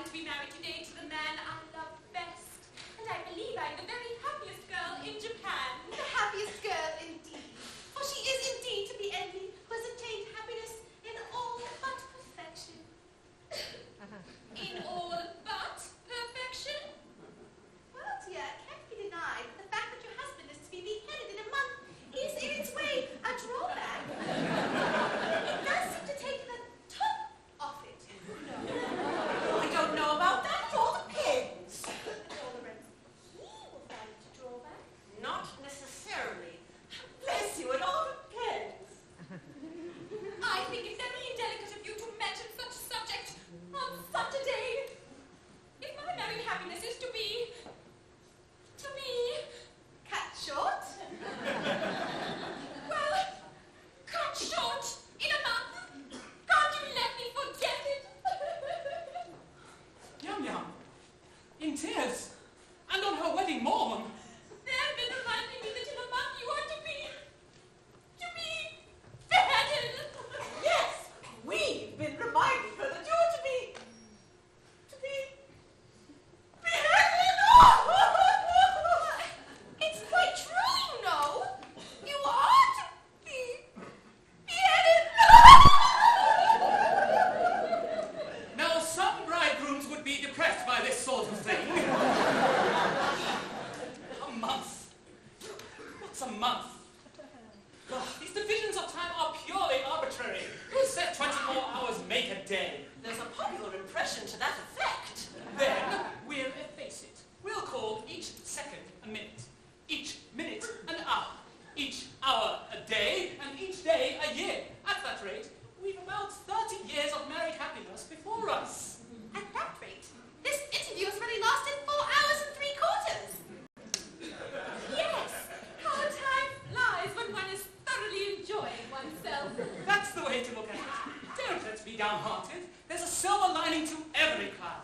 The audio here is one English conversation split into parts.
to be married today to the man I love best. And I believe I'm the very happiest girl in Japan. The happiest girl indeed. For she is indeed to be envied, who has attained happiness in all but perfection. In all but perfection? Well, dear, it can't be denied that the fact that your husband is to be beheaded in a month is in its way a drawback. It does seem to take the top off it. I don't know about that. It all depends. At all events, he will find it a drawback. Not necessarily. Bless you, it all depends. I think it's very indelicate of you to mention such a subject on such a day. If my married happiness is to be Cut short. well, cut short in a month. Can't you let me forget it? Yum Yum, in tears, and on her wedding morn. They've been reminding me that in a month you are to be beheaded. Yes, we've been reminding her that you're to be beheaded. It's quite true, you know. You are to be beheaded. Now, some bridegrooms would be depressed by this sort of thing. A month. What's a month? Ugh, these divisions of time are purely arbitrary. Who said 24 hours make a day? There's a popular impression to that effect. Then we'll efface it. We'll call each second a minute, each minute an hour, each hour a day, and each day a year. At that rate, we've about 30 years of married happiness before us. At that rate, this interview has already lasted 4 hours and 3/4. Yes, how time flies when one is thoroughly enjoying oneself. That's the way to look at it. Don't let's be downhearted. There's a silver lining to every cloud.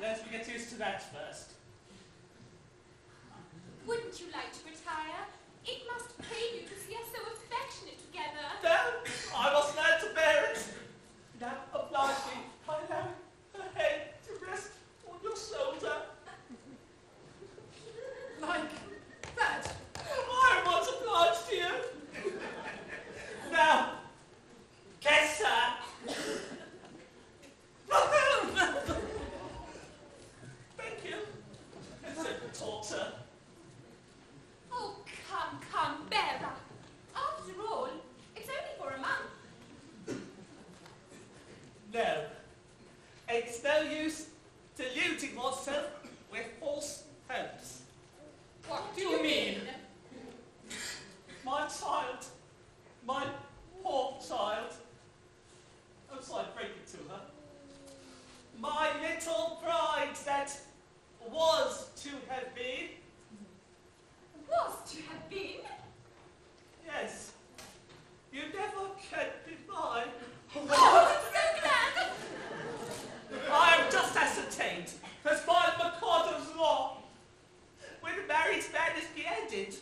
Let's get used to that first. Wouldn't you like to retire? It must pain you to see us so affectionate together. No, I must learn to bear it. Now oblige me by allowing her head to rest on your shoulder. Like that. I am much obliged to you. Now, kiss her. Thank you. It's simple torture. Oh, come, Bera. After all, it's only for a month. No, it's no use deluding oneself with false hopes. What do you mean? My child, my poor child, oh, so I break it to her. My little bride that was to have been. Was to have been? Yes, you never can be mine. Oh, I'm so glad! I have just ascertained that by Mikado's law, when a married man is beheaded,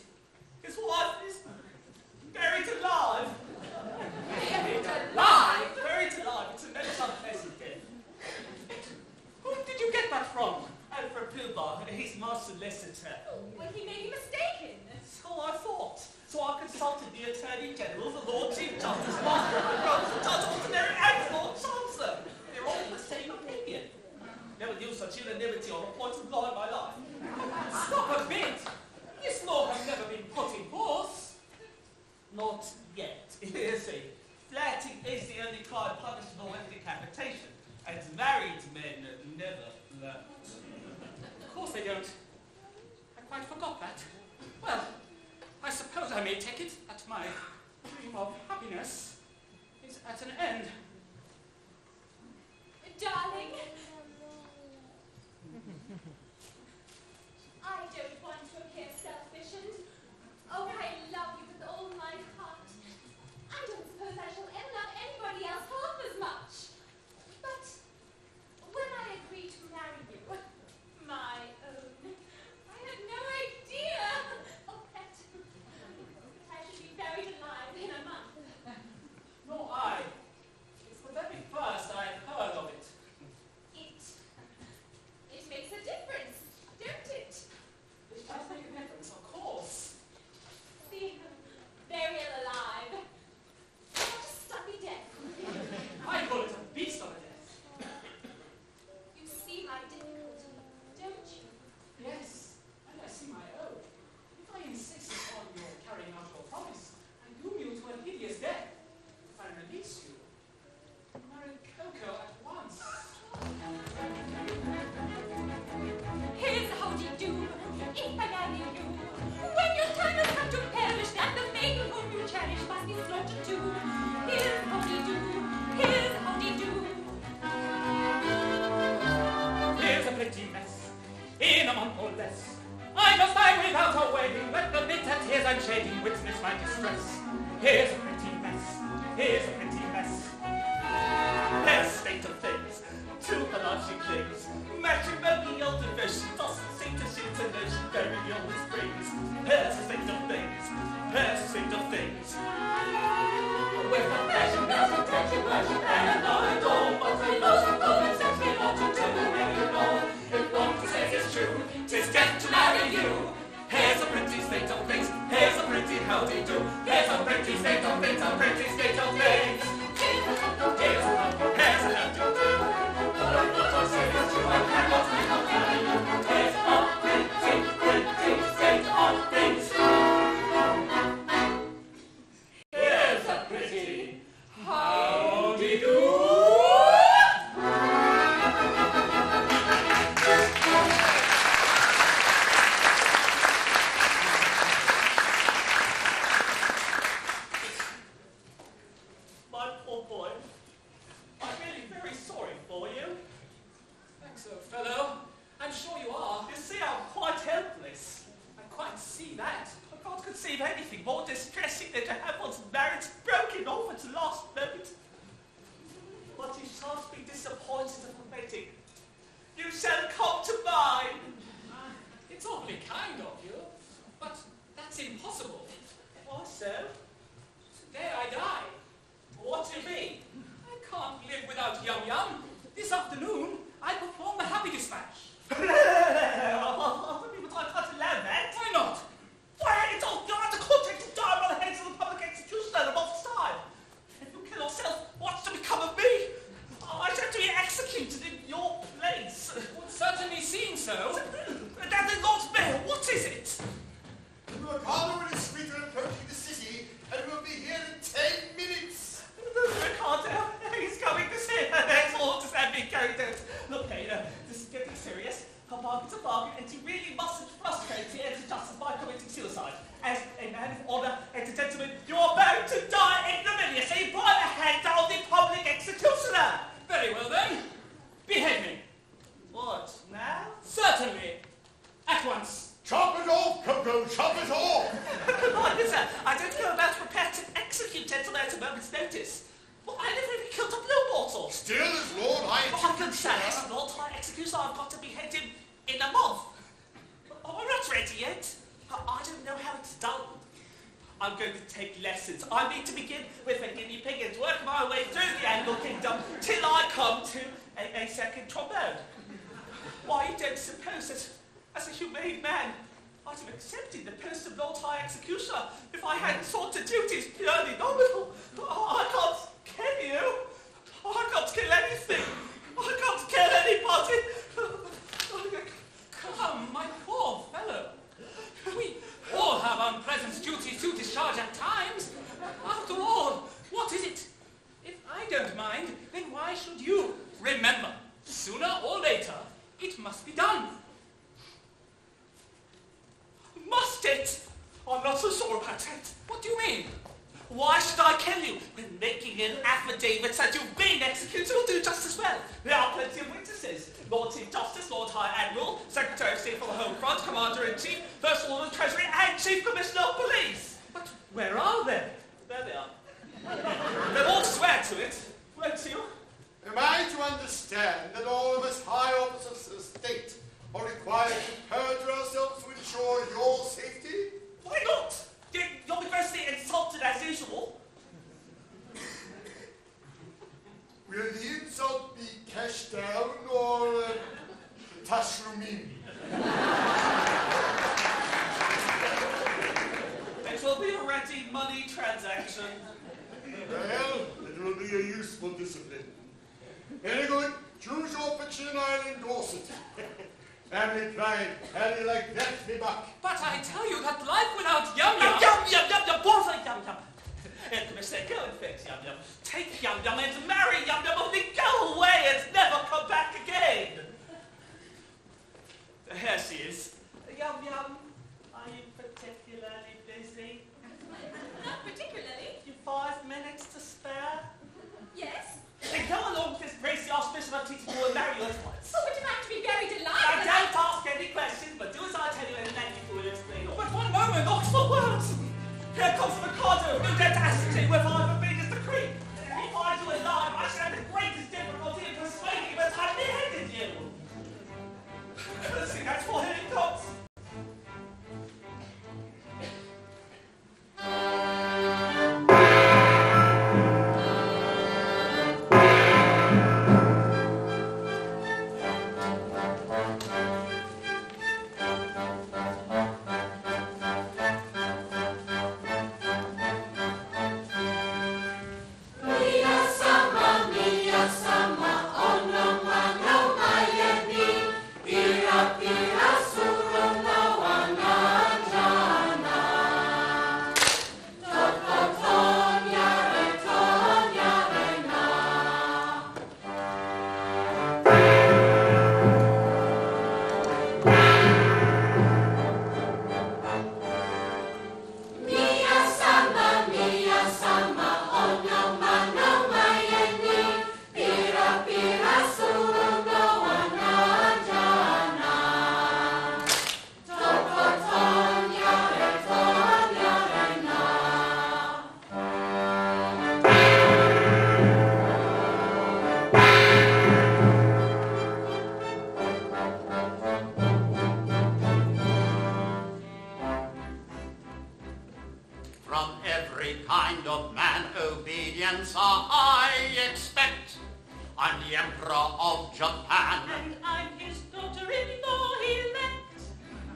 his wife is buried alive. Buried alive? Buried alive. It's a most unpleasant death. Who did you get that from? And for Pooh-Bah, he's my solicitor. Well, he may be mistaken. So I thought. So I consulted the Attorney General, the Lord Chief Justice, Master of the Crown, the Judge Ordinary, and the Lord Chancellor. They're all of the same opinion. Never knew such unanimity on a point of law in my life. Stop a bit. This law has never been put in force. Not yet. You see, flirting is the only crime punishable with decapitation, and married men never flirt. Of course they don't. I quite forgot that. Well, I suppose I may take it that my dream of happiness is at an end. Darling, I don't want to appear selfish and, oh, I love you with all my heart. I don't suppose I shall ever love anybody else half as much. But when I agreed to marry you, my own, I had no idea that I should be buried alive in a month. Nor I. It's the very first I've heard of it. It makes a difference, don't it? It does make a difference, of course. See, burial alive. Not a stuffy death. I call it a beast of a death. You see my difficulty, don't you? Yes, and I see my own. If I insist upon your carrying out your promise and doom you to a hideous death, if I release you, marry Coco at once. Here's how do you do, if I marry you. When your time has come to perish, and the maiden whom you cherish must be slaughtered too. Here's how do you do, here's how do you do. Here's a pretty mess, in a month or less. I must die without a wedding, let the bitter tears I'm shedding witness my distress. Here's a pretty mess, here's a pretty mess. There's a state of things, to the life she clings. Matrimonial devotion doesn't seem to suit her notion, very young as springs. Here's a state of things, here's a state of things. With affection, there's a touch of worship and I adore, but the most important sex we ought to do and ignore. If one says it's true, 'tis death to marry you. Here's a pretty state of things, here's a pretty how-do-you do. Here's a pretty state of things, a pretty state of things. It's awfully kind of you, but that's impossible. Why so? Today I die. What do you mean? I can't live without Yum Yum. This afternoon, I perform the Happy Dispatch. I can't allow that. Why not? Why, it's all you're under contract to die by the hands of the public executioner in a month's time. If you kill yourself, what's to become of me? I should have to be executed in your place. It would certainly seem so. That is not fair. What is it? The Mikado and his suite are approaching the city, and will be here in 10 minutes. Ricardo, he's coming to see her. That's all to have me carried out. Look, Ada, this is getting serious. A bargain's a bargain, and you really mustn't frustrate me and to justify committing suicide. As a man of honour and a gentleman, you are bound to die ignominiously by the hand of the public executioner. Very well then. Behead me. What, now? Certainly. At once. Chop it off, Coco, chop it off! Good sir, I don't go about prepared to execute until at a moment's notice. Well, I never even killed a blue mortal. Still, as Lord High I can say, as Lord High Executioner, I've got to behead him in a month. I'm not ready yet. I don't know how it's done. I'm going to take lessons. I need to begin with a guinea pig and work my way through the Animal Kingdom till I come to a second trombone. Why, you don't suppose that, as a humane man, I'd have accepted the post of Lord High Executioner if I hadn't sought the duties purely nominal. I can't kill you. I can't kill anything. I can't kill anybody. Come, my poor fellow. We all have unpleasant duties to discharge at times. After all, what is it? If I don't mind, then why should you? Remember, sooner or later, it must be done. Must it? I'm not so sure about it. What do you mean? Why should I kill you when making an affidavit that you've been executed will do just as well? There are plenty of witnesses. Lord Chief Justice, Lord High Admiral, Secretary of State for the Home Front, Commander-in-Chief, First Lord of the Treasury, and Chief Commissioner of Police. But where are they? There they are. They'll all swear to it, won't you? Am I to understand that all of us high officers of the state are required to perjure ourselves to ensure your safety? Why not? You'll be grossly insulted as usual. Will the insult be cash down or tashlumin? It will be a ready money transaction. Well, it will be a useful discipline. Very good. Choose your fiction and I'll endorse it. Family pride. How do you like that, me buck? But I tell you that life without Yum Yum... What a Yum Yum? Commissioner, go and fix Yum Yum. Take Yum Yum and marry Yum Yum, only go away and never come back again. Here she is. Yum Yum, are you particularly busy? Not particularly. You 5 minutes to spare? Yes. Then come along with this racy Archbishop of Pitti-Sing and marry you at once. Oh, but you have to be very I delighted. don't ask any questions, but do as I tell you and Nanki-Poo will explain. But one moment, Not for words! Here comes Mikado, who dared to ascertain whether I forbid his decree. If I do alive, I shall have the greatest difficulty in persuading him that I'm beheaded. and I'm his daughter-in-law elect.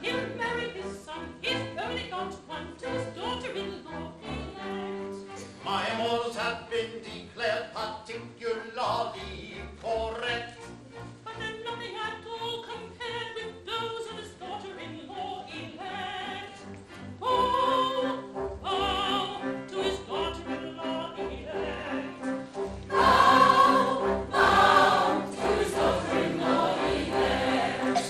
He'll marry his son, he's only got one, to his daughter-in-law elect. My morals have been declared particularly correct. But they're nothing at all compared with those of his daughter-in-law elect. Oh, bow to his daughter-in-law elect. Bow, bow to his daughter-in-law elect.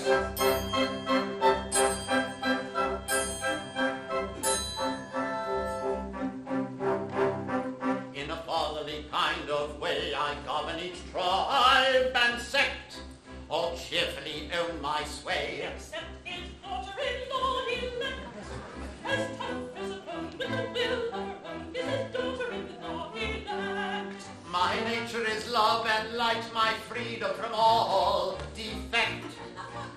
In a fatherly kind of way, I govern each tribe and sect, all cheerfully own my sway. Except his daughter-in-law elect. As tough as a bone with a will of her own is his daughter-in-law elect. My nature is love and light, my freedom from all defect.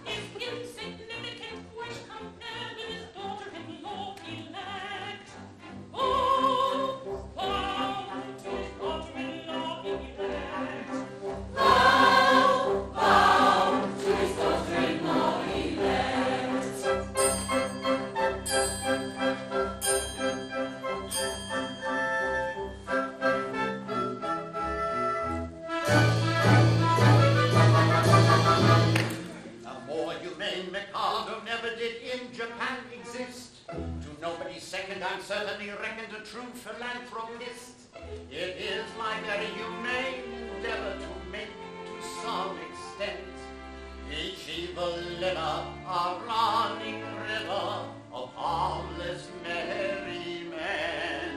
Is insignificant when compared with his daughter-in-law elect. Oh, bow to his daughter-in-law elect. Bow, bow to his daughter-in-law elect. A more humane Mikado never did in Japan exist. To nobody's second, I'm certainly reckoned a true philanthropist. It is my very humane endeavor to make, to some extent, each evil liver a running river of harmless merry men.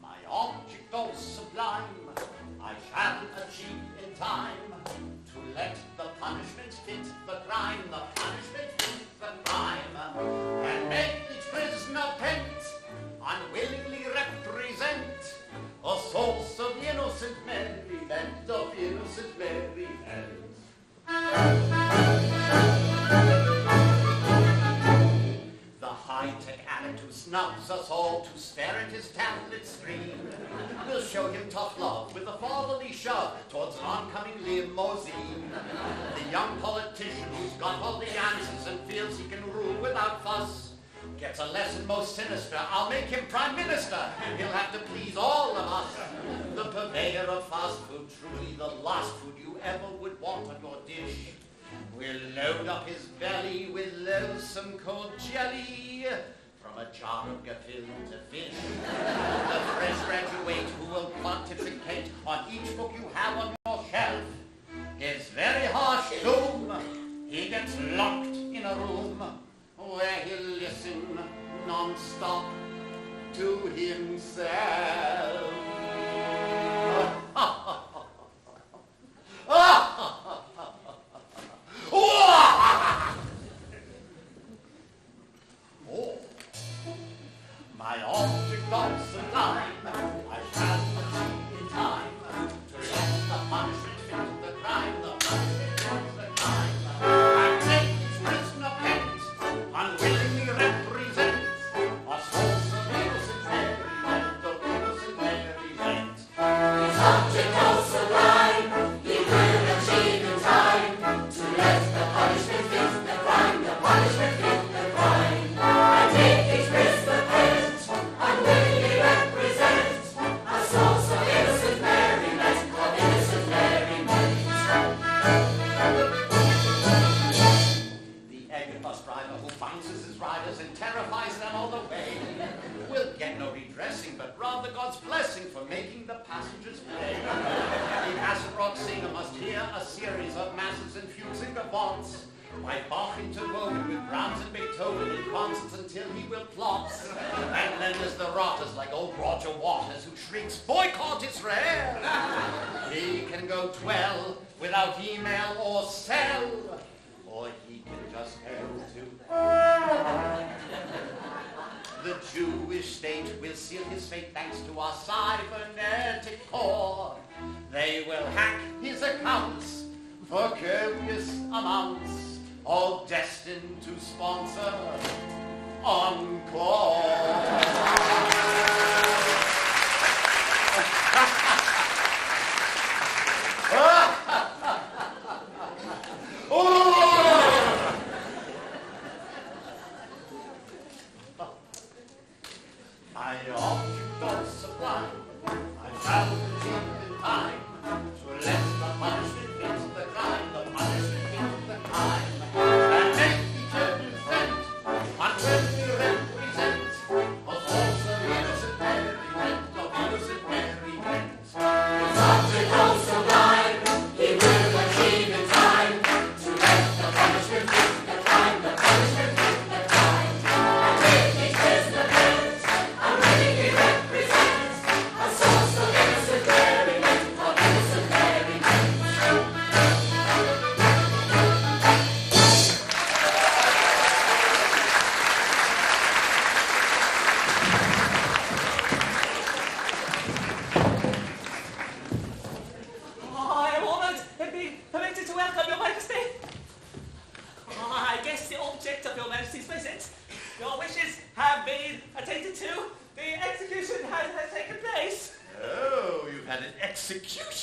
My object, though sublime, I shall achieve in time, to let the punishment fit the crime, the punishment fit the crime, and make each prisoner pent, unwillingly represent a source of innocent merriment, of innocent merriment. The high-tech addict who snubs us all to stare at his tablet screen will show him tough love with a fatherly shove towards an oncoming limousine. The young politician who's got all the answers and feels he can rule without fuss gets a lesson most sinister. I'll make him prime minister, and he'll have to please all of us. The purveyor of fast food, truly the last food you ever would want on your dish, will load up his belly with loathsome cold jelly from a jar of gefilte fish. The fresh graduate who will pontificate on each book you have on your shelf is very harsh doom. He gets locked in a room where he'll listen non-stop to himself. Oh, my object of sublime, I shall achieve in time, to let the punishment fit the crime, the punishment fit the crime, and make each prisoner pent, unwillingly represent a source of innocent merriment, of innocent merriment. His object of sublime, he will achieve in time, to let the punishment fit the crime, the punishment fit the crime, and make each prisoner pent, unwillingly represent a source of innocent merriment, of innocent merriment. The egg bus driver who bounces his riders and terrifies them all the way will get no redressing, but rather God's blessing for making the passengers pay. The acid rock singer must hear a series of masses and fugues and gavottes by Bach interwoven with Brahms and Beethoven in concerts until he will plot. And then there's the rotters like old Roger Waters who shrieks, "Boycott Israel!" He can go 12 without email or cell, or he can just go to... The Jewish state will seal his fate thanks to our cybernetic core. They will hack his accounts for copious amounts, all destined to sponsor Encore.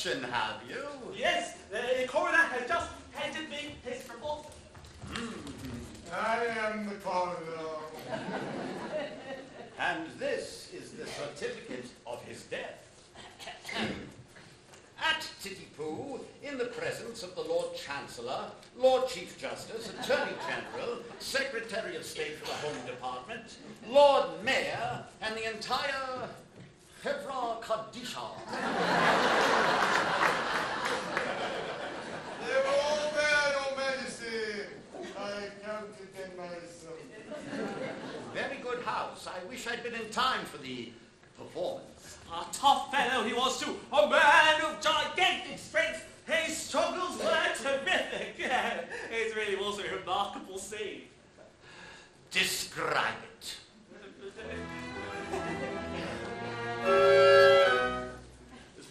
reception, have you? Yes, the coroner has just handed me his report. I am the coroner. And this is the certificate of his death. At Pitti-Poo, in the presence of the Lord Chancellor, Lord Chief Justice, Attorney General, Secretary of State for the Home Department, Lord Mayor, and the entire Katisha. They were all there, Your Majesty. I counted them myself. Very good house. I wish I'd been in time for the performance. A tough fellow he was too, a man of gigantic strength. His struggles were terrific. It really was a remarkable scene. Describe it.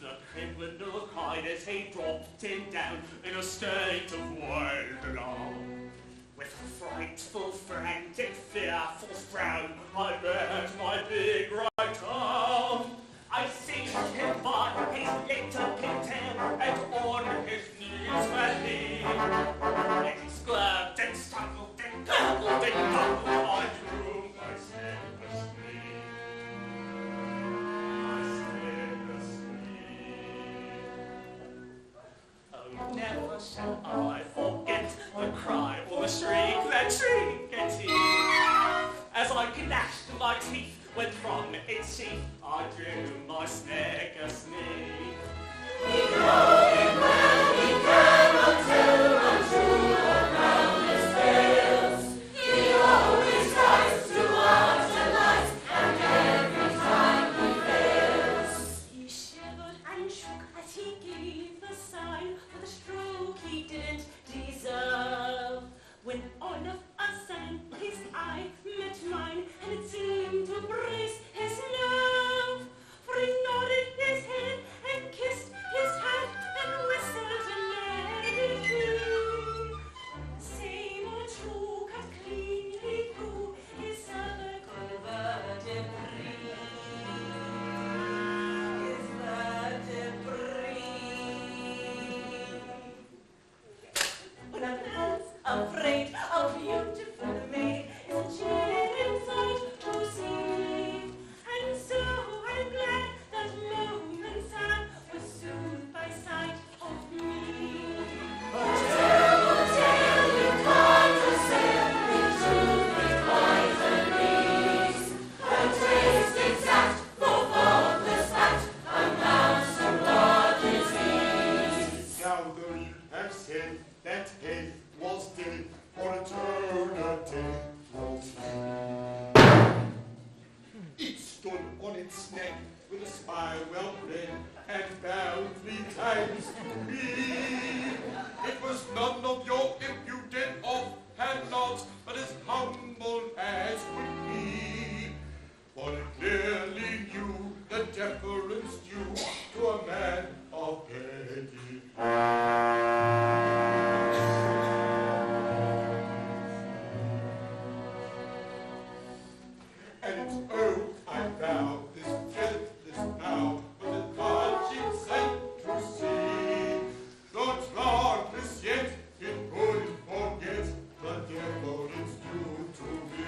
The criminal cried as he dropped him down in a state of wild alarm. With a frightful, frantic, fearful frown, I met my big right arm. I seized him by his little pigtail, and on his knees went he. And he squirmed and struggled and gurgled and gurgled. I drew my slender sleeve. My slender sleeve. Oh, never shall I forget the cry or the shriek that shriek at he. As I clashed my teeth, when from its sheath I drew my snake a snake. We know him well, we cannot tell untrue or groundless tales. He always tries to watch and lies, and every time he fails. He shivered and shook as he gave the sign for the stroke he didn't deserve. When all of a sudden his eye met mine, and it seemed to brace his nerve. For he nodded his head and kissed his hat and whistled a melody. Same old true cut cleanly through his cervical vertebrae. His vertebrae. When a man's afraid of beautiful maid, is a cheering sight to see. And so I'm glad that lone and sad was soothed by sight of me. A terrible tale you can't assail, with truth requires a breeze. A taste exact for faultless fact, amounts to broad disease. Now the real have said that head was dead for eternity. It stood on its neck with a spine well bred and bound 3 times to me. It was none of your impudent offhand nods, but as humble as could be. For it clearly knew the deference due to a man of pedigree. And oh, I vow this deathless vow, but the touching sight to see. Not darkness yet, it couldn't forget the deference due to me.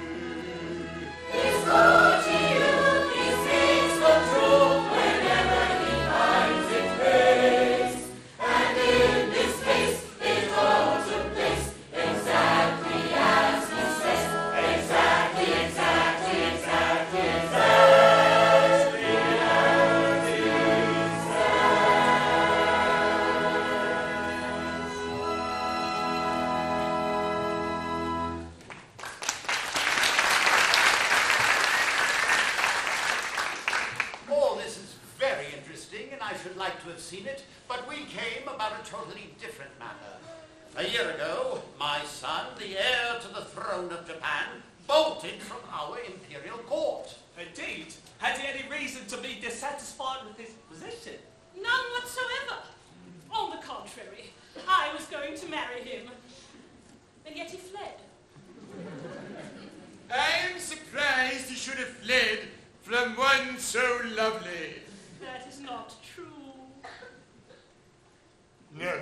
He's good to you, he speaks the truth whenever he finds it praise. And in this case, it all took place exactly as he says. Exactly, exactly, exactly, exactly as he says. All this is very interesting, and I should like to have seen it, but we came about a totally different matter. A year ago, my son, the heir to the throne of Japan, bolted from our imperial court. Indeed, had he any reason to be dissatisfied with his position? None whatsoever. On the contrary, I was going to marry him. And yet he fled. I am surprised he should have fled from one so lovely. That is not true. No.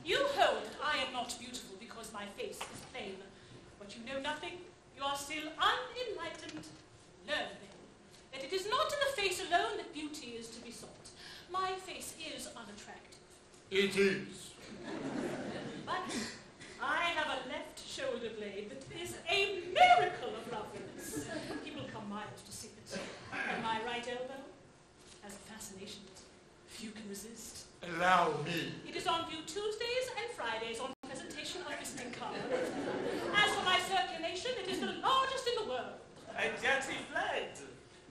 You hold that I am not beautiful because my face is plain. But you know nothing. You are still unenlightened. Learn then that it is not in the face alone that beauty is to be sought. My face is unattractive. It is. But I have a left shoulder blade that is a miracle of loveliness. People come miles to see it. And my right elbow has a fascination that few can resist. Allow me. It is on view Tuesdays and Fridays on presentation of visiting cards. As for my circulation, it is the largest in the world. And yet he fled.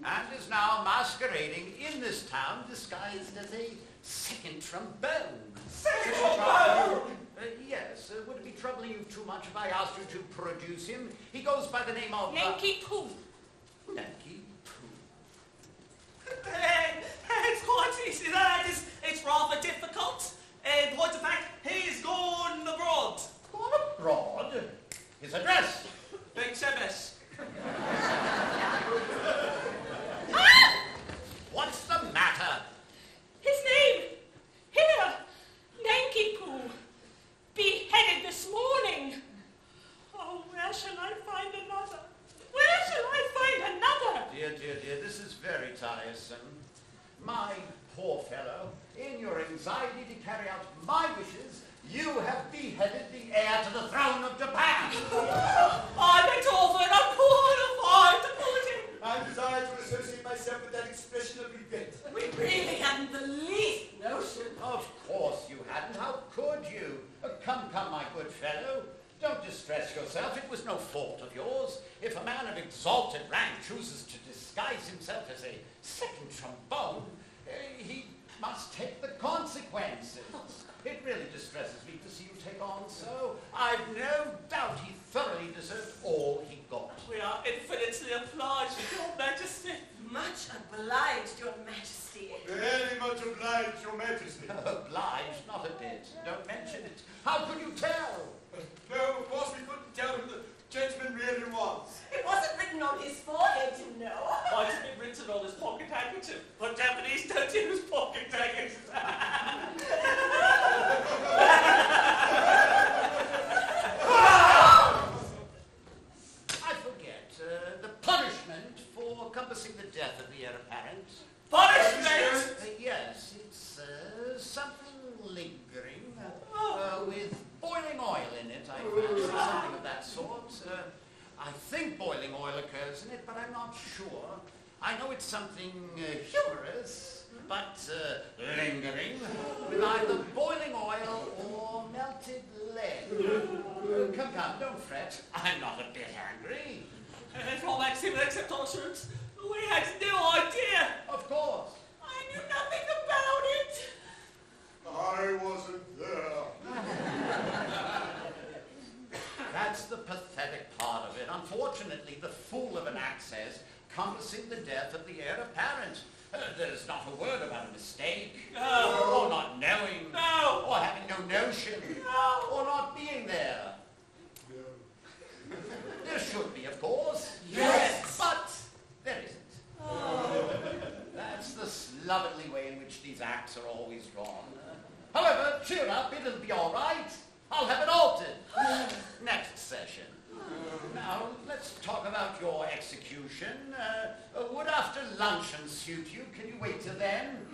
And is now masquerading in this town disguised as a second trombone. Second trombone? Yes. Would it be troubling you too much if I asked you to produce him? He goes by the name of... Nanki-Poo. Nanki-Poo. It's quite easy, lad. It's rather difficult. In point of fact, he's gone abroad. Gone abroad? His address? Big service. Ah! What's the matter? His name! Here! Nanki-Poo. Beheaded this morning. Oh, where shall I find another? Where shall I find another? Dear, this is very tiresome. My poor fellow, in your anxiety to carry out my wishes, you have beheaded the heir to the throne of Japan. I went over and I'm qualified to put him. I desire to associate myself with that expression of regret. We really hadn't the least notion. Of course you hadn't. How could you? Come, my good fellow. Don't distress yourself. It was no fault of yours. If a man of exalted rank chooses to disguise himself as a second trombone, he must take the consequences. It really distresses me to see you take on so. I've no doubt he thoroughly deserved all he got. We are infinitely obliged to your majesty. Much obliged, Your Majesty. Very much obliged, Your Majesty. Obliged, not a bit. Don't mention it. How could you tell? No, of course we couldn't tell who the gentleman really was. It wasn't written on his forehead, you know. Why has it been written on his pocket handkerchief? But Japanese don't use pocket handkerchiefs. I forget. The punishment for compassing the death of the heir apparent. Punishment? Yes, it's something lingering with boiling oil in it. I fancy something of that sort. I think boiling oil occurs in it, but I'm not sure. I know it's something humorous, but lingering, with either boiling oil or melted lead. Come, don't fret. I'm not a bit angry. From Maxim, except our shirts, we had no idea. Of course. I knew nothing about it. I wasn't there. That's the pathetic part of it. Unfortunately, the fool of an act says, compassing the death of the heir apparent. There's not a word about a mistake. No. Or not knowing. No. Or having no notion. No. Or not being there. No. There should be, of course. Yes. But there isn't. That's the slovenly way in which these acts are always drawn. However, cheer up, it'll be all right. I'll have it altered. Next session. Now, let's talk about your execution. Would after luncheon suit you? Can you wait till then?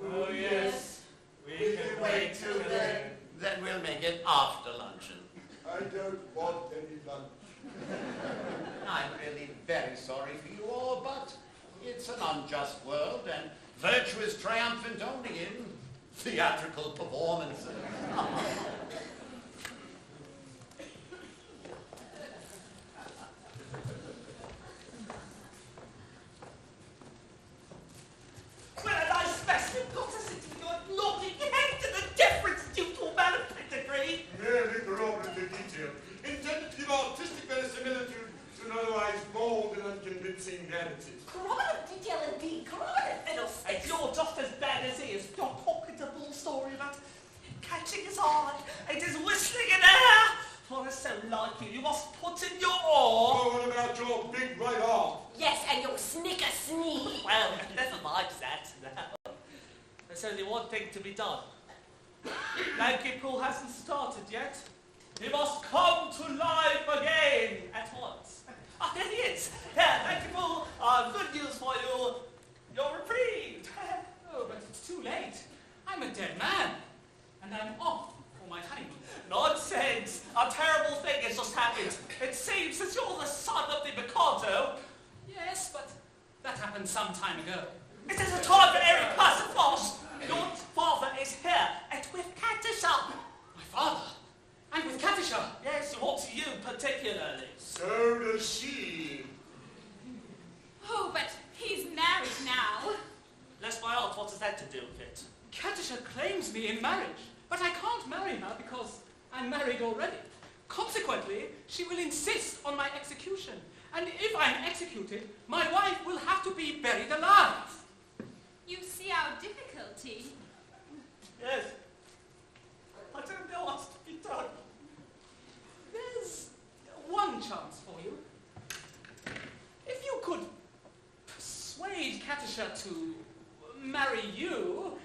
Oh, yes. We can wait till then. Then we'll make it after luncheon. I don't want any lunch. I'm really very sorry for you all, but it's an unjust world, and virtue is triumphant only in theatrical performances. When a nice specimen got us into your bloody head to the difference due to a man of pedigree. Merely corroborative detail, intended to give artistic verisimilitude to an otherwise bald and unconvincing narrative. Corroborative detail indeed. Corroborative fiddlesticks. You're just as bad as he is. Your pocketable story about catching his eye and his whistling in air. For a so like you must put in your oar. Oh, what about your big right arm? Yes, and your snicker-snee. Well, never mind that now. There's only one thing to be done. Nanki-Poo hasn't started yet. He must come to life again at once. Ah, there he is. Yeah, Nanki-Poo, good news for you. You're reprieved. Oh, but it's too late. I'm a dead man. And I'm off for my honeymoon. Nonsense! A terrible thing has just happened. It seems that you're the son of the Mikado. Yes, but that happened some time ago. It is a time for every person lost. Your father is here, and with Katisha. My father? And with Katisha? Yes, what to you particularly? So does she. Oh, but he's married now. Bless my heart, what has that to do with it? Katisha claims me in marriage, but I can't marry her because I'm married already. Consequently, she will insist on my execution. And if I'm executed, my wife will have to be buried alive. You see our difficulty. Yes. I don't know what's to be done. There's one chance for you. If you could persuade Katisha to marry you,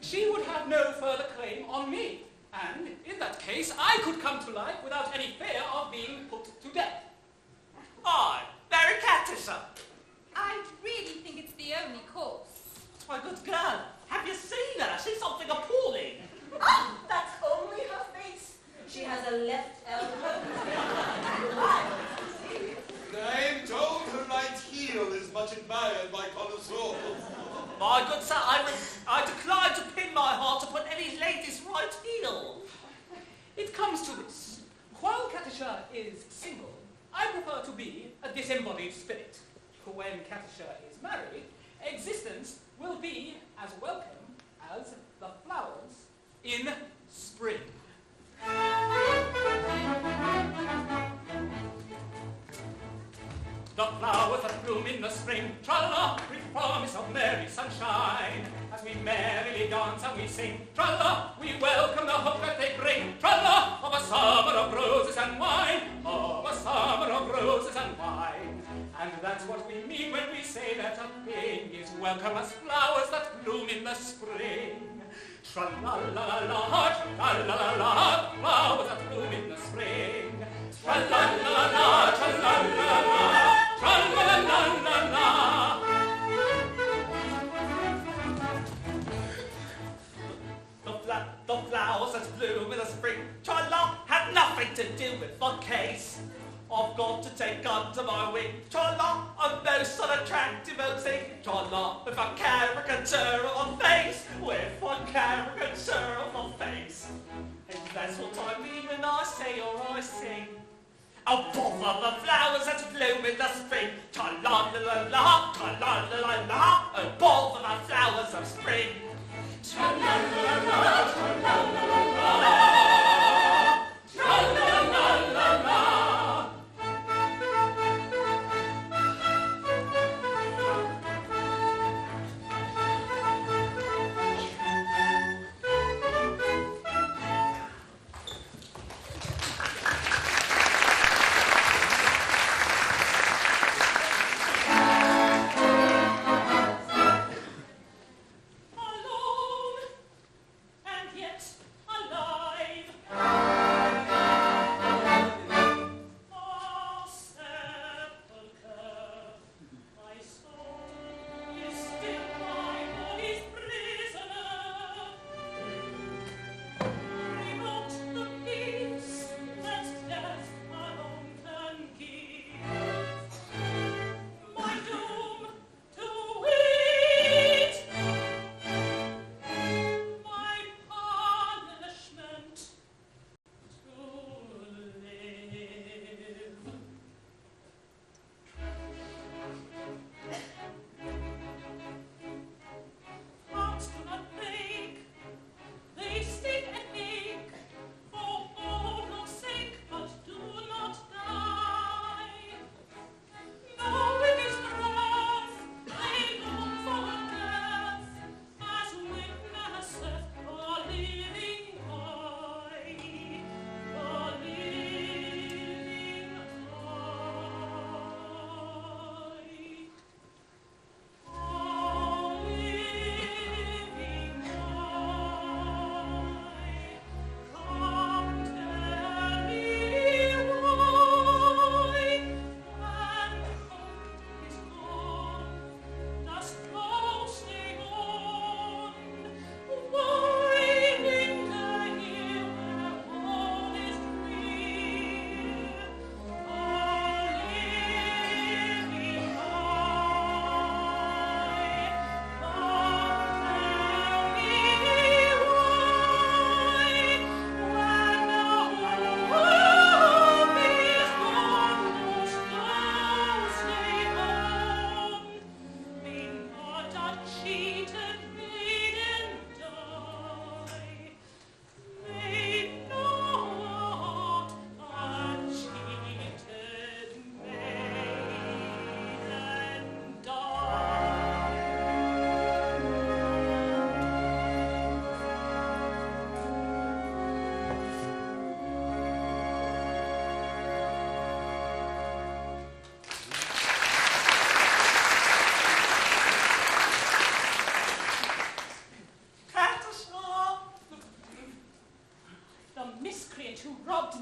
she would have no further claim on me. And in that case, I could come to life without any fear of being put to death. I, marry Katisha. I really think it's the only course. It's my good girl. Have you seen her? She's something appalling. Ah, that's only her face. She has a left elbow. I am told her right heel is much admired by connoisseurs. My good sir, I decline to pin my heart upon any lady's right heel. It comes to this. While Katisha is single, I prefer to be a disembodied spirit. For when Katisha is married, existence will be as welcome as the flowers in spring. The flowers that bloom in the spring, tra-la-la, with promise of merry sunshine. As we merrily dance and we sing, tra-la-la, we welcome the hope that they bring, tra-la-la, of a summer of roses and wine, of a summer of roses and wine. And that's what we mean when we say that a thing is welcome as flowers that bloom in the spring. Tra-la-la-la-la, tra-la-la-la-la, flowers that bloom in the spring. Tra-la-la-la-la, tra-la-la-la-la. Tra-la-la-la-la-la. The flowers that bloom in the spring, tra-la, have nothing to do with the case. I've got to take under my wing, tra-la, a most unattractive thing, tra-la, with a caricature of a face, with a caricature of a face. And that's what I mean when I say or I sing. Oh, bother the flowers that bloom in the spring, tra-la-la-la-la, tra-la-la-la-la, oh, bother the flowers of spring. Tra-la-la-la-la, tra-la-la-la-la, tra-la-la-la-la.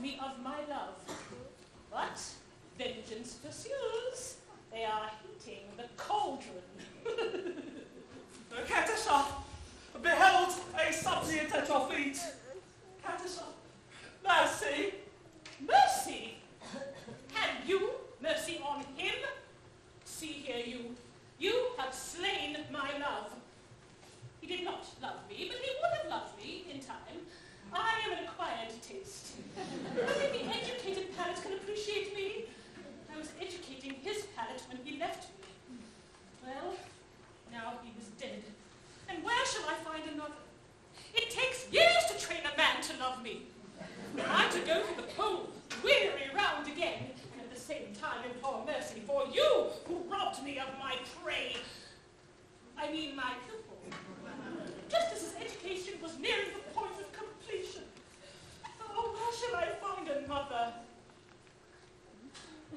me of my love. But vengeance pursues. They are heating the cauldron. Katisha, behold a suppliant at your feet. Katisha, mercy. Mercy? Have you mercy on him? See here, you have slain my love. He did not love me, but he would have loved me in time. I am an acquired taste. Only the educated palate can appreciate me. I was educating his palate when he left me. Well, now he was dead. And where shall I find another? It takes years to train a man to love me. I'm to go through the pole, weary round again, and at the same time implore mercy for you who robbed me of my prey. I mean my pupil. Just as his education was nearing the point of completion. Oh, where shall I find another?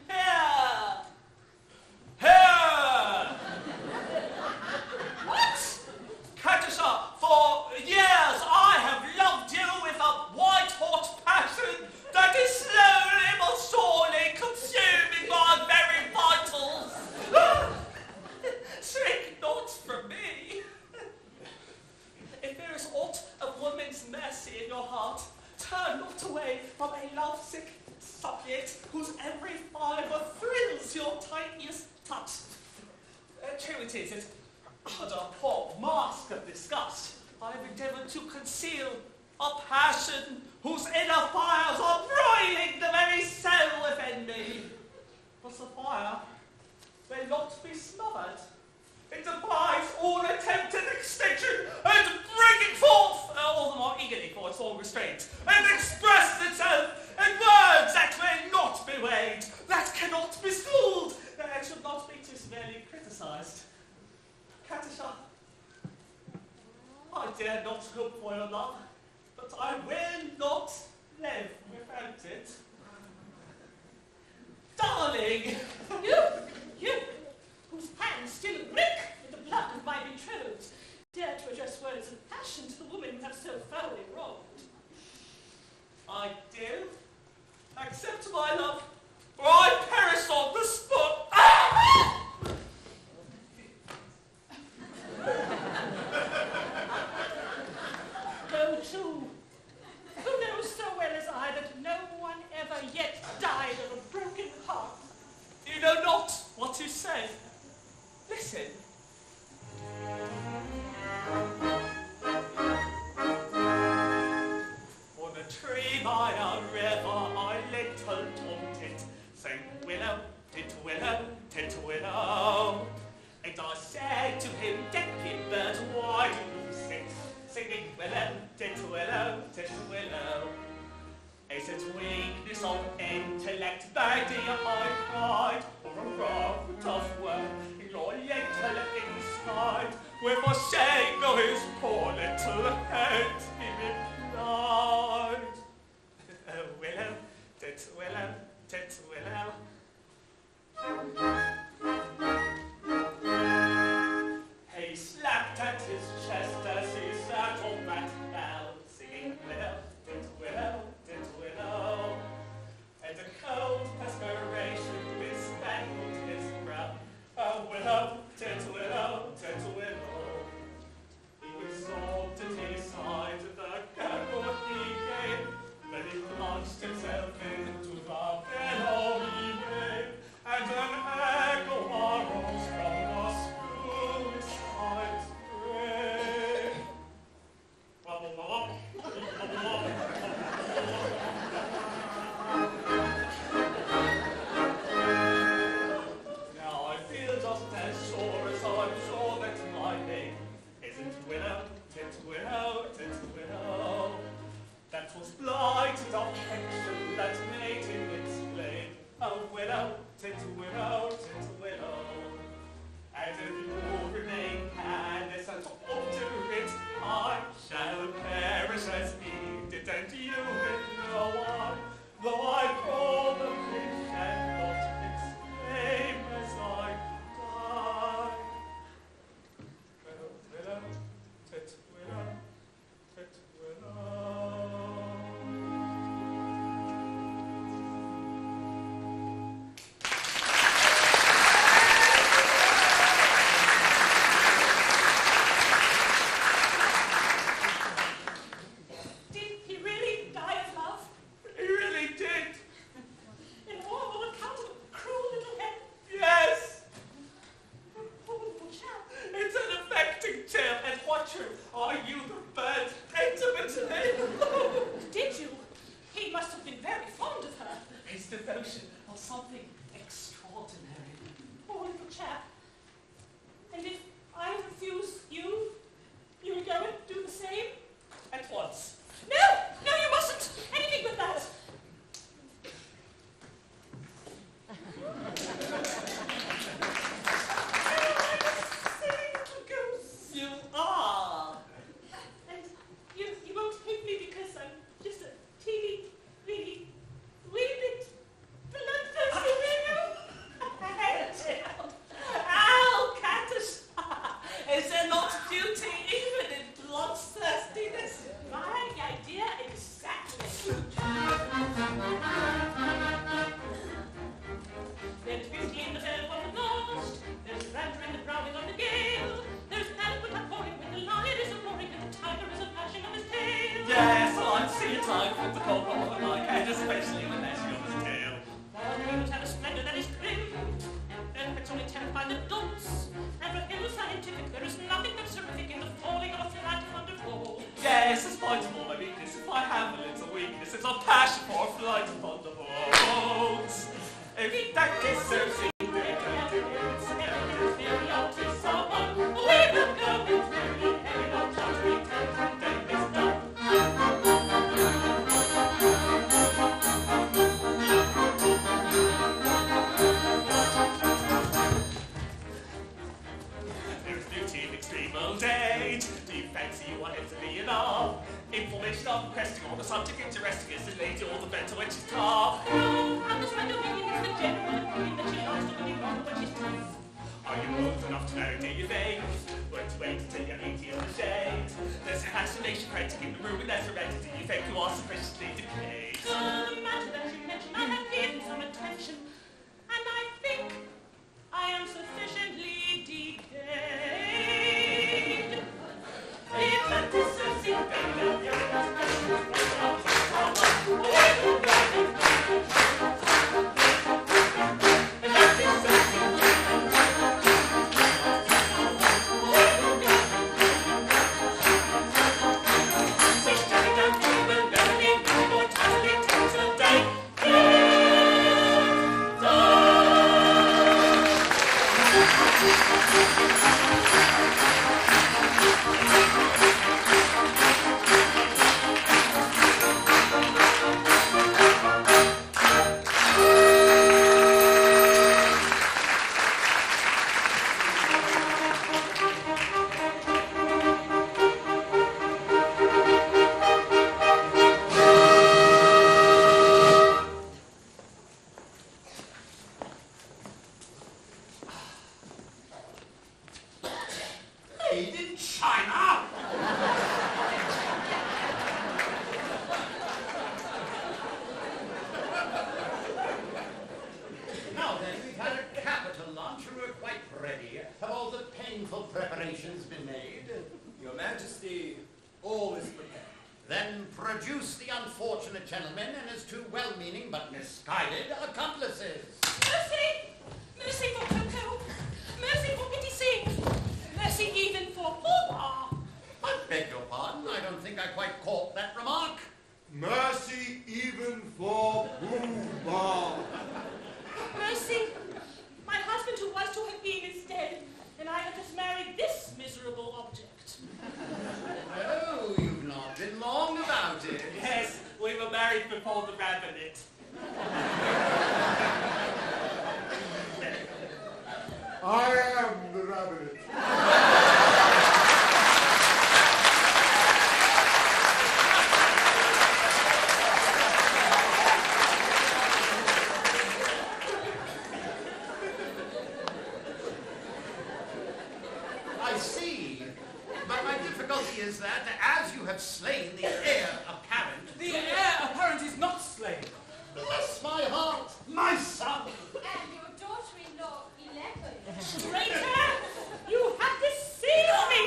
Here! Here! What? Katisha, for years I have loved you with a white-hot passion that is slowly but surely consuming my very vitals. Shrink not from me. If there is aught of woman's mercy in your heart, turn not away from a lovesick suppliant whose every fibre thrills your tiniest touch. True it is, that under a poor mask of disgust, I have endeavoured to conceal a passion whose inner fires are broiling the very soul within me. But the fire may not be smothered. It defies all attempted extinction and breaking forth all the more eagerly for its own restraint, and express itself in words that may not be weighed, that cannot be schooled, and should not be too severely criticised. Katisha, I dare not hope for your love, but I will not live without it. Darling! You, whose hands still reek with the blood of my betrothed, dare to address words of passion to the woman you have so foully wronged. I do. Accept my love, or I perish on the spot. Ah! Go to. Who knows so well as I that no one ever yet died of a broken heart? You know not what you say. Listen. On a tree by a river, I little taught it. Sing willow, tit willow. And I said to him, Decky bird, why do you sit singing willow, tit willow, tit willow? Is it weakness of intellect, Batya, I cried, or a rough, tough work in your little inside? With a shake of his poor little head, he replied, willow, tit willow, tit willow. He slapped at his chest as he sat on that bough, singing willow, tit willow, tit willow. And a cold perspiration bespangled his brow. Willow, tit willow, true. Are you the bird intimate to him? Did you? He must have been very fond of her. His devotion was something extraordinary. Poor little chap. And if I refuse you, you will go and do the same? At once. No! No, you mustn't! Anything but that! You are. And you won't hate me because I'm just a teeny, weeny bit bloodthirsty, you know? Ow, Katisha! Is there not beauty even in bloodthirstiness? My idea exactly. There's beauty in the bell of the lost. There's grandeur in the growling of the gale. There's adequate outpouring when the lion is roaring and the tiger is a flashing of his tail. Yes, I see a tiger with the cold water like, and especially when that's on his tail. While the eagles have a splendor that is crimped, their pets only terrify the dunce. And for him who's scientific, there is nothing but terrific in the falling of a flat thunderbolt. Yes, despite all my weakness, if I have a little weakness, it's a passion for a flight of thunderbolts. If that is so secret, there's beauty in extreme old age. Do you fancy you want it to be enough? Information I'm requesting on the subject interesting is the lady or the better when she's tough. No, I'm just right opinion is the general opinion that she likes to be wrong when she's tough. Are you old enough to know, do you think? Won't you wait until you're 80 in the shade? There's a fascination critic in the room and that's heredity. You think you are sufficiently decayed? So the matter that you mentioned, I have given some attention, and I think I am sufficiently decayed. If that is so gentlemen and his two well-meaning but misguided accomplices. Mercy! Mercy for Coco! Mercy for Pitti-Sing! Mercy even for Pooh-Bah! I beg your pardon, I don't think I quite caught that remark. Mercy even for Pooh-Bah. Mercy! My husband who was to have been is dead, and I have just married this miserable object. Oh, you've not been long about it. Yes, we were married before the rabbit. I am the rabbit. I see. But my difficulty is that, as you have slain the heir apparent... The heir apparent is not slain. Bless my heart, my son! And your daughter-in-law, 11. Traitor! You have deceived me!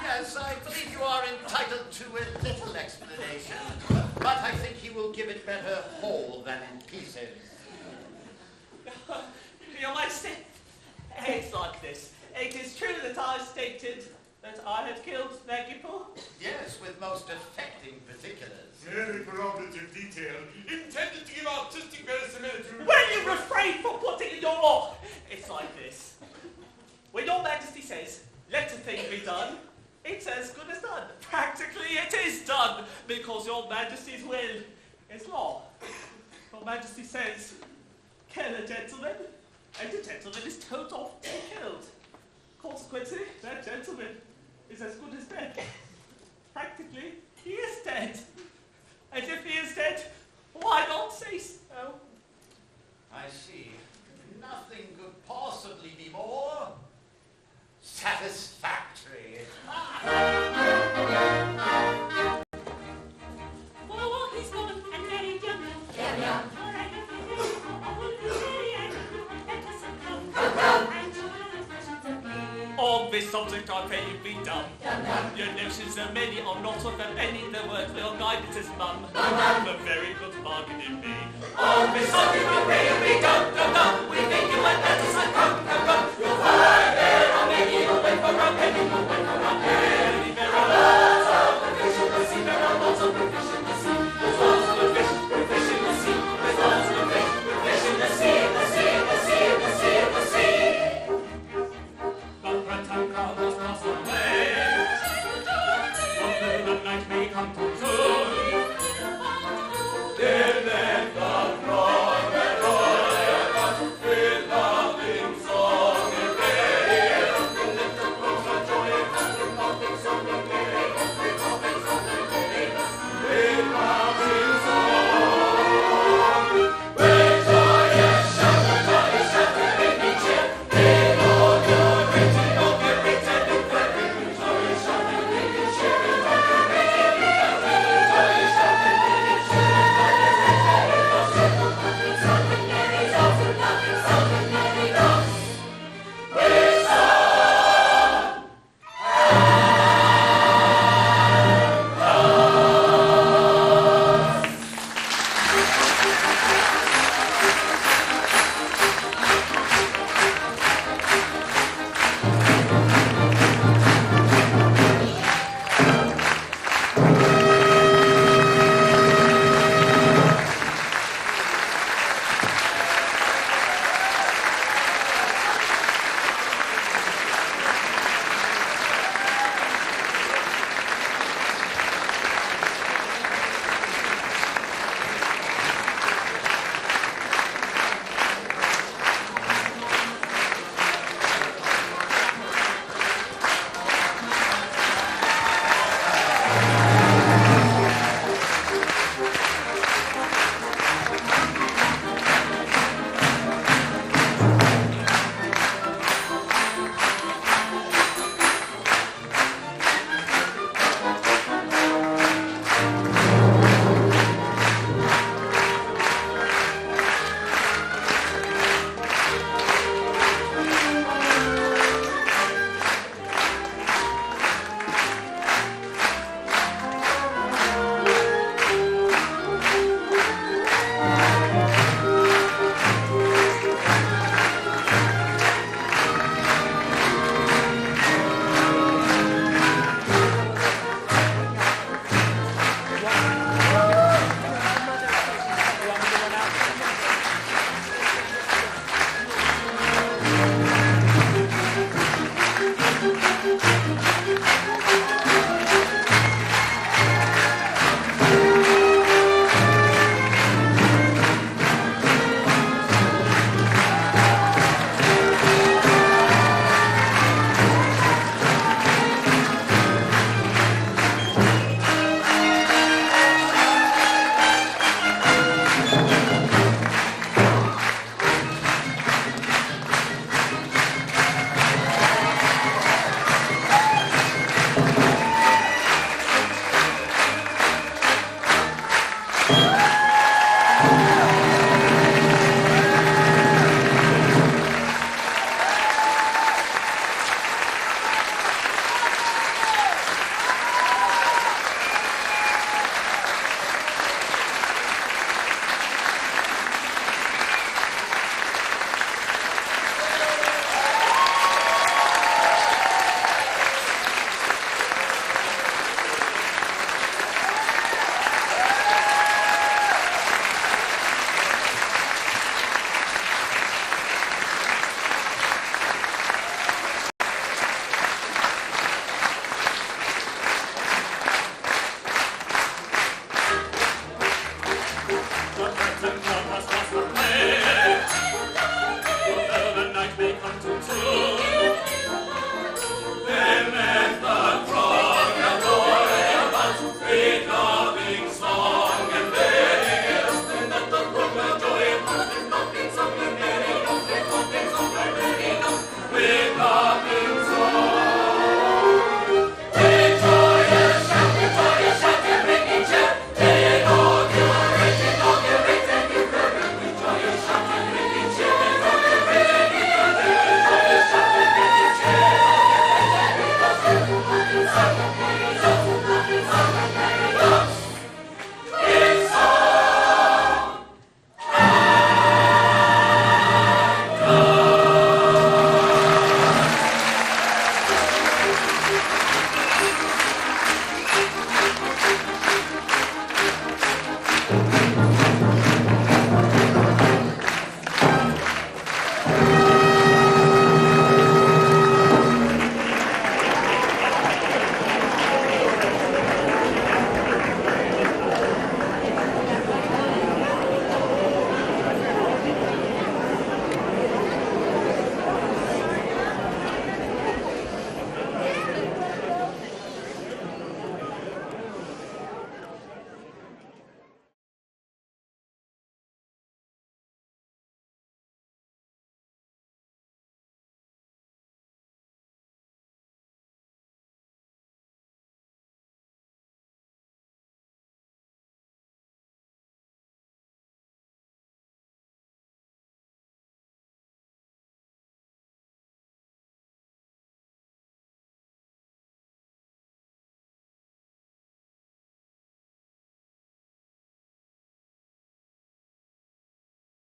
Yes, I believe you are entitled to a little explanation, but I think he will give it better whole than in pieces. Your Majesty, it's like this. It is true that I stated that I had killed Nanki-Poo. Yes, with most affecting particulars. Very corroborative detail, intended to give artistic verisimilitude. Will you refrain from putting in your law? It's like this. When your Majesty says, let a thing be done, it's as good as done. Practically it is done, because your Majesty's will is law. Your Majesty says, kill a gentleman, and the gentleman is told off to be killed. Consequently, that gentleman is as good as dead. Practically, he is dead. And if he is dead, why not say so? I see. Nothing could possibly be more satisfactory. Oh, he's gone and married young. Young. All right, I will be very angry and let us come. And you have questions of me. On this subject I pray you be dumb. Your notions are many, are not of them any. The word will guide it as mum. A very good bargain in me. On this subject I pray you be dumb. We think you had better succumb.